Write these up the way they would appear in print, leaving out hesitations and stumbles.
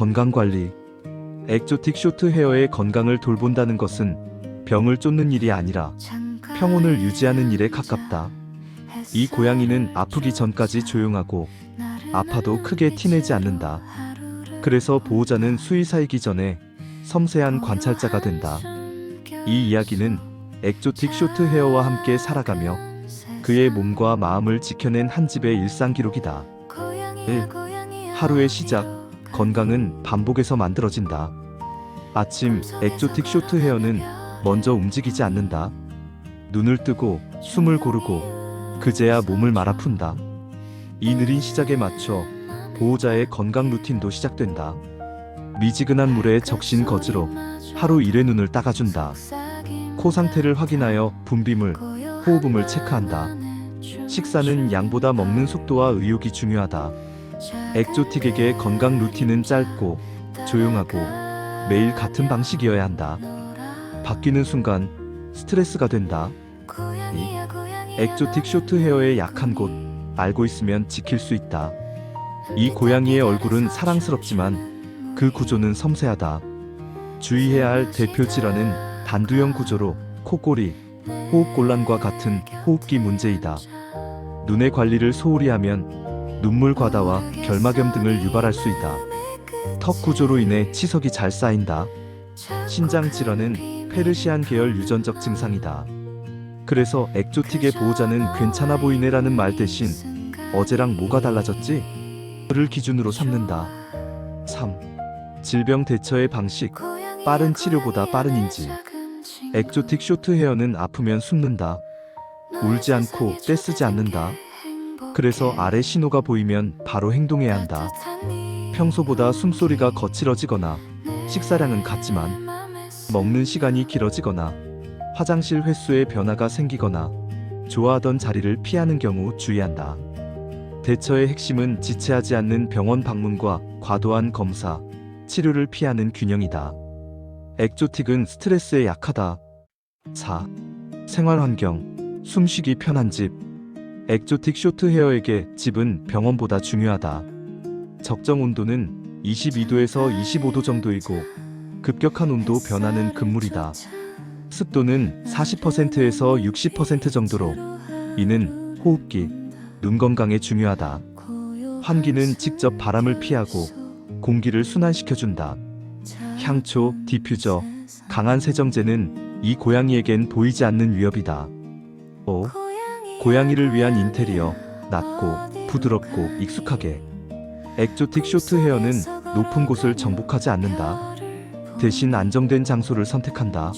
건강관리. 엑조틱 쇼트 헤어의 건강을 돌본다는 것은 병을 쫓는 일이 아니라 평온을 유지하는 일에 가깝다. 이 고양이는 아프기 전까지 조용하고 아파도 크게 티내지 않는다. 그래서 보호자는 수의사이기 전에 섬세한 관찰자가 된다. 이 이야기는 엑조틱 쇼트 헤어와 함께 살아가며 그의 몸과 마음을 지켜낸 한 집의 일상 기록이다. 1. 하루의 시작. 건강은 반복에서 만들어진다. 아침, 엑조틱 쇼트 헤어는 먼저 움직이지 않는다. 눈을 뜨고 숨을 고르고 그제야 몸을 말아푼다. 이 느린 시작에 맞춰 보호자의 건강 루틴도 시작된다. 미지근한 물에 적신 거즈로 하루 1회 눈을 닦아준다. 코 상태를 확인하여 분비물, 호흡음을 체크한다. 식사는 양보다 먹는 속도와 의욕이 중요하다. 엑조틱에게 건강 루틴은 짧고 조용하고 매일 같은 방식이어야 한다. 바뀌는 순간 스트레스가 된다. 2. 엑조틱 쇼트 헤어의 약한 곳 알고 있으면 지킬 수 있다. 이 고양이의 얼굴은 사랑스럽지만 그 구조는 섬세하다. 주의해야 할 대표 질환은 단두형 구조로 코골이, 호흡곤란과 같은 호흡기 문제이다. 눈의 관리를 소홀히 하면 눈물 과다와 결막염 등을 유발할 수 있다. 턱 구조로 인해 치석이 잘 쌓인다. 신장 질환은 페르시안 계열 유전적 증상이다. 그래서 엑조틱의 보호자는 괜찮아 보이네라는 말 대신 어제랑 뭐가 달라졌지? 를 기준으로 삼는다. 3. 질병 대처의 방식. 빠른 치료보다 빠른 인지. 엑조틱 쇼트 헤어는 아프면 숨는다. 울지 않고 떼쓰지 않는다. 그래서 아래 신호가 보이면 바로 행동해야 한다. 평소보다 숨소리가 거칠어지거나 식사량은 같지만 먹는 시간이 길어지거나 화장실 횟수에 변화가 생기거나 좋아하던 자리를 피하는 경우 주의한다. 대처의 핵심은 지체하지 않는 병원 방문과 과도한 검사, 치료를 피하는 균형이다. 엑조틱은 스트레스에 약하다. 4. 생활환경, 숨쉬기 편한 집. 엑조틱 쇼트 헤어에게 집은 병원보다 중요하다. 적정 온도는 22도에서 25도 정도이고 급격한 온도 변화는 금물이다. 습도는 40%에서 60% 정도로 이는 호흡기, 눈 건강에 중요하다. 환기는 직접 바람을 피하고 공기를 순환시켜준다. 향초, 디퓨저, 강한 세정제는 이 고양이에겐 보이지 않는 위협이다. 5. 고양이를 위한 인테리어, 낮고 부드럽고 익숙하게. 엑조틱 쇼트 헤어는 높은 곳을 정복하지 않는다. 대신 안정된 장소를 선택한다.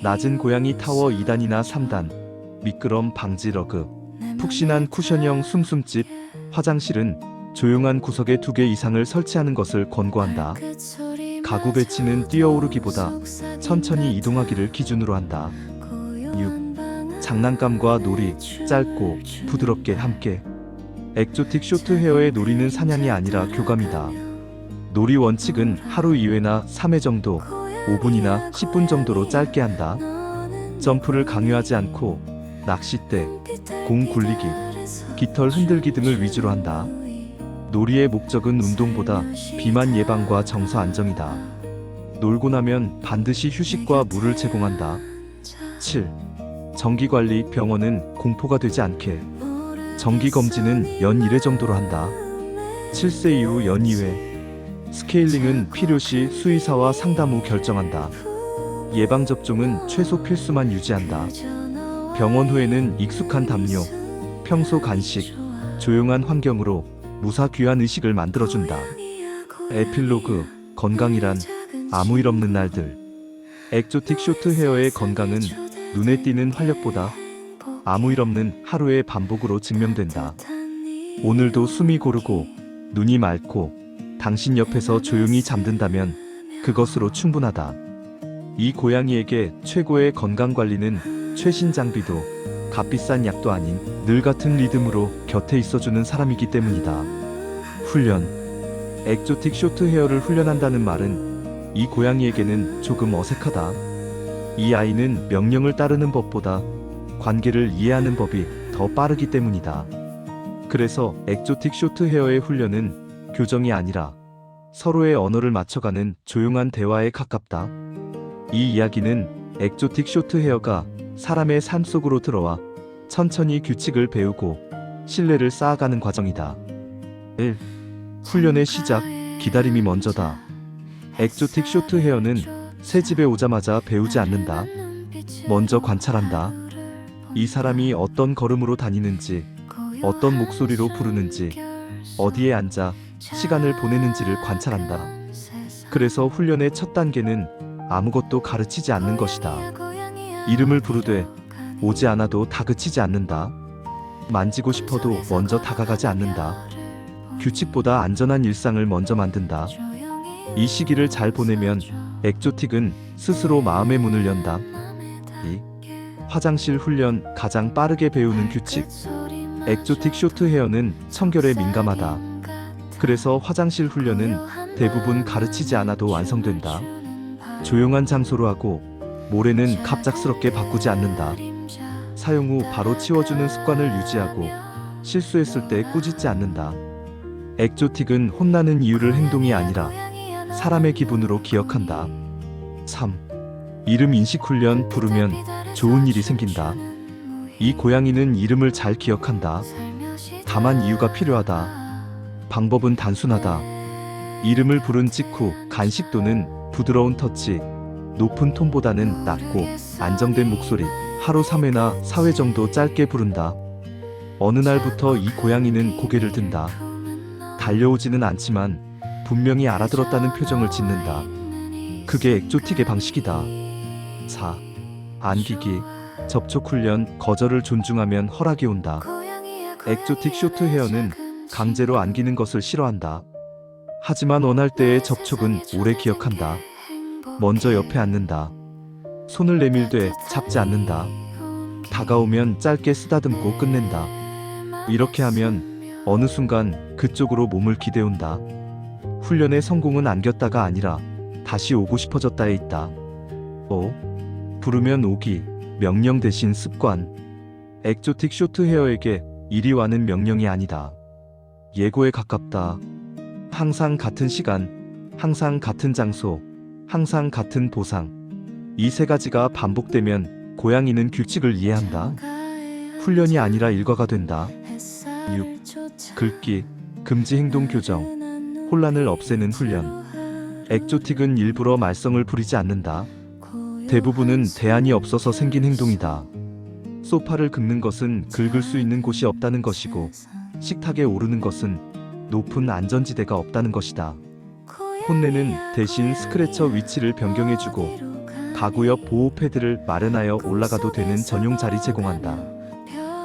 낮은 고양이 타워 2단이나 3단, 미끄럼 방지 러그, 푹신한 쿠션형 숨숨집, 화장실은 조용한 구석에 2개 이상을 설치하는 것을 권고한다. 가구 배치는 뛰어오르기보다 천천히 이동하기를 기준으로 한다. 6. 장난감과 놀이, 짧고 부드럽게 함께. 엑조틱 쇼트 헤어의 놀이는 사냥이 아니라 교감이다. 놀이 원칙은 하루 2회나 3회 정도, 5분이나 10분 정도로 짧게 한다. 점프를 강요하지 않고 낚싯대, 공 굴리기, 깃털 흔들기 등을 위주로 한다. 놀이의 목적은 운동보다 비만 예방과 정서 안정이다. 놀고 나면 반드시 휴식과 물을 제공한다. 7. 정기관리. 병원은 공포가 되지 않게. 정기검진은 연 1회 정도로 한다. 7세 이후 연 2회. 스케일링은 필요시 수의사와 상담 후 결정한다. 예방접종은 최소 필수만 유지한다. 병원 후에는 익숙한 담요, 평소 간식, 조용한 환경으로 무사귀한 의식을 만들어준다. 에필로그. 건강이란 아무 일 없는 날들. 엑조틱 쇼트 헤어의 건강은 눈에 띄는 활력보다 아무 일 없는 하루의 반복으로 증명된다. 오늘도 숨이 고르고 눈이 맑고 당신 옆에서 조용히 잠든다면 그것으로 충분하다. 이 고양이에게 최고의 건강관리는 최신 장비도 값비싼 약도 아닌 늘 같은 리듬으로 곁에 있어주는 사람이기 때문이다. 훈련. 엑조틱 쇼트 헤어를 훈련한다는 말은 이 고양이에게는 조금 어색하다. 이 아이는 명령을 따르는 법보다 관계를 이해하는 법이 더 빠르기 때문이다. 그래서 엑조틱 쇼트 헤어의 훈련은 교정이 아니라 서로의 언어를 맞춰가는 조용한 대화에 가깝다. 이 이야기는 엑조틱 쇼트 헤어가 사람의 삶 속으로 들어와 천천히 규칙을 배우고 신뢰를 쌓아가는 과정이다. 1. 훈련의 시작, 기다림이 먼저다. 엑조틱 쇼트 헤어는 새 집에 오자마자 배우지 않는다. 먼저 관찰한다. 이 사람이 어떤 걸음으로 다니는지, 어떤 목소리로 부르는지, 어디에 앉아 시간을 보내는지를 관찰한다. 그래서 훈련의 첫 단계는 아무것도 가르치지 않는 것이다. 이름을 부르되 오지 않아도 다그치지 않는다. 만지고 싶어도 먼저 다가가지 않는다. 규칙보다 안전한 일상을 먼저 만든다. 이 시기를 잘 보내면 엑조틱은 스스로 마음의 문을 연다. 2. 화장실 훈련, 가장 빠르게 배우는 규칙. 엑조틱 쇼트 헤어는 청결에 민감하다. 그래서 화장실 훈련은 대부분 가르치지 않아도 완성된다. 조용한 장소로 하고 모래는 갑작스럽게 바꾸지 않는다. 사용 후 바로 치워주는 습관을 유지하고 실수했을 때 꾸짖지 않는다. 엑조틱은 혼나는 이유를 행동이 아니라 사람의 기분으로 기억한다. 3. 이름 인식 훈련, 부르면 좋은 일이 생긴다. 이 고양이는 이름을 잘 기억한다. 다만 이유가 필요하다. 방법은 단순하다. 이름을 부른 직후 간식 또는 부드러운 터치, 높은 톤보다는 낮고 안정된 목소리, 하루 3회나 4회 정도 짧게 부른다. 어느 날부터 이 고양이는 고개를 든다. 달려오지는 않지만 분명히 알아들었다는 표정을 짓는다. 그게 엑조틱의 방식이다. 4. 안기기, 접촉 훈련, 거절을 존중하면 허락이 온다. 엑조틱 쇼트 헤어는 강제로 안기는 것을 싫어한다. 하지만 원할 때의 접촉은 오래 기억한다. 먼저 옆에 앉는다. 손을 내밀되 잡지 않는다. 다가오면 짧게 쓰다듬고 끝낸다. 이렇게 하면 어느 순간 그쪽으로 몸을 기대온다. 훈련의 성공은 안겼다가 아니라 다시 오고 싶어졌다에 있다. 5. 부르면 오기, 명령 대신 습관. 엑조틱 쇼트 헤어에게 이리 와는 명령이 아니다. 예고에 가깝다. 항상 같은 시간, 항상 같은 장소, 항상 같은 보상. 이 세 가지가 반복되면 고양이는 규칙을 이해한다. 훈련이 아니라 일과가 된다. 6. 긁기, 금지 행동 교정, 혼란을 없애는 훈련. 엑조틱은 일부러 말썽을 부리지 않는다. 대부분은 대안이 없어서 생긴 행동이다. 소파를 긁는 것은 긁을 수 있는 곳이 없다는 것이고, 식탁에 오르는 것은 높은 안전지대가 없다는 것이다. 혼내는 대신 스크래처 위치를 변경해주고 가구 옆 보호 패드를 마련하여 올라가도 되는 전용 자리 제공한다.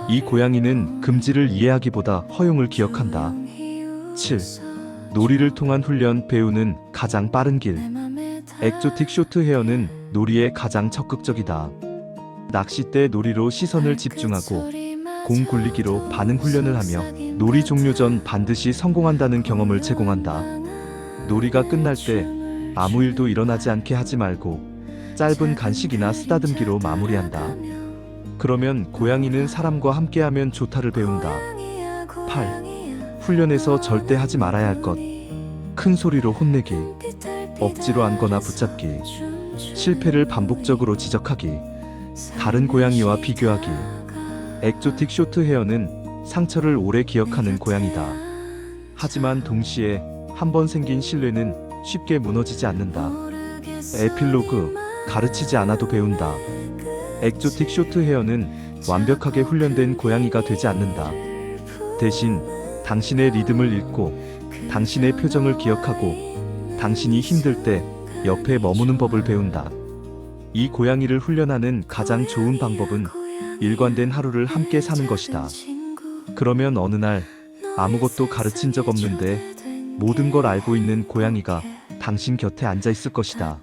이 고양이는 금지를 이해하기보다 허용을 기억한다. 7. 놀이를 통한 훈련, 배우는 가장 빠른 길. 엑조틱 쇼트 헤어는 놀이에 가장 적극적이다. 낚싯대 놀이로 시선을 집중하고 공 굴리기로 반응 훈련을 하며 놀이 종료 전 반드시 성공한다는 경험을 제공한다. 놀이가 끝날 때 아무 일도 일어나지 않게 하지 말고 짧은 간식이나 쓰다듬기로 마무리한다. 그러면 고양이는 사람과 함께하면 좋다를 배운다. 8. 훈련에서 절대 하지 말아야 할 것. 큰 소리로 혼내기, 억지로 안거나 붙잡기, 실패를 반복적으로 지적하기, 다른 고양이와 비교하기. 엑조틱 쇼트 헤어는 상처를 오래 기억하는 고양이다. 하지만 동시에 한번 생긴 신뢰는 쉽게 무너지지 않는다. 에필로그, 가르치지 않아도 배운다. 엑조틱 쇼트 헤어는 완벽하게 훈련된 고양이가 되지 않는다. 대신 당신의 리듬을 읽고 당신의 표정을 기억하고 당신이 힘들 때 옆에 머무는 법을 배운다. 이 고양이를 훈련하는 가장 좋은 방법은 일관된 하루를 함께 사는 것이다. 그러면 어느 날 아무것도 가르친 적 없는데 모든 걸 알고 있는 고양이가 당신 곁에 앉아 있을 것이다.